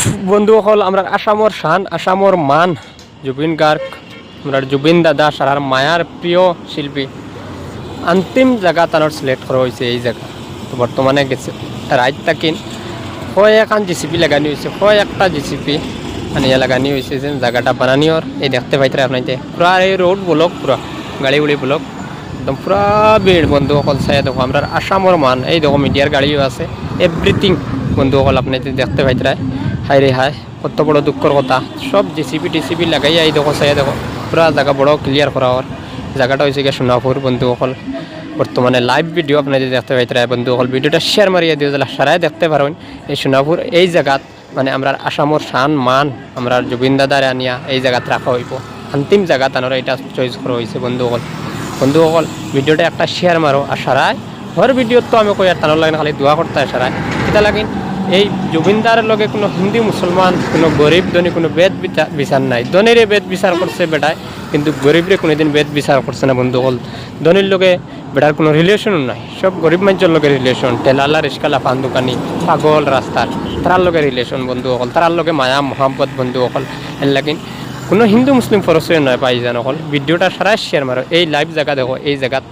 বন্ধুসকল আমরা আসামর শান আসামর মান জুবিন গার্গ আমরা জুবিন দাদা সারার মায়ার প্রিয় শিল্পী অন্তিম জায়গা তানোর সিলেক্ট করা হয়েছে এই জায়গা। তো বর্তমানে গেছে রাইত তাকিন হয় এখান জিসিপি লাগানি হয়েছে, হয় একটা জিসিপি আনিয়া লাগানি হয়েছে যে জায়গাটা বানানিওর এই দেখতে পাইতে আপনাইতে পুরা এই রোড ব্লক পুরা গাড়ি উড়ি ব্লক একদম পুরা ভিড়। বন্ধুসকল চাই দেখো আমরা আসামর মান এই দেখো মিডিয়ার গাড়িও আছে এভরিথিং। বন্ধুসকল আপনি দেখতে পাইতে হাই রে হাই কত বড় দুঃখর কথা, সব জিসিপি টিসিপি লাগাই এই দেখো চাই দেখো পুরা জায়গা বড় ক্লিয়ার করা হওয়ার জায়গাটা হয়েছে গিয়ে সোনাপুর। বন্ধুসকল বর্তমানে লাইভ ভিডিও আপনাদের দেখতে পাইতে বন্ধুসকল ভিডিওটা শেয়ার মারিয়ে দিয়ে দিলে সারাই দেখতে পারেন এই সোনাপুর এই জায়গাত মানে আমরা আসামর শান মান আমরা জুবিন দাদারে আনিয়া এই জায়গাত রাখা হইব অন্তিম জায়গা তানোর এটা চয়েস করা হয়েছে। বন্ধুসকল ভিডিওটা একটা শেয়ার মারো আর সারাই হর ভিডিও তো আমি কই আর তানোর লাগে খালি দোয়া করতে হয় সারাই এটা লাগিন এই জুবিনদারের লগে কোনো হিন্দু মুসলমান কোনো গরিব ধনী কোনো বেদ বিচার নাই। ধনীরে বেদ বিচার করছে বেটায় কিন্তু গরিবরে কোনোদিন বেদ বিচার করছে না। বন্ধুসকল ধনীর লগে বেটার কোনো রিলেশনও নাই, সব গরিব মানুষের লগে রিলেশন, ঠেলালা রিস্কালা পান দোকানি পাগল রাস্তার তার লগে রিলেশন। বন্ধুসকল তার লগে মায়া মহাব্বত। বন্ধুসকল এর লাগিন কোনো হিন্দু মুসলিম ফরসে নয় পাই জান অকল ভিডিওটা সারা শেয়ার মারো এই লাইভ জায়গা দেখো এই জায়গাত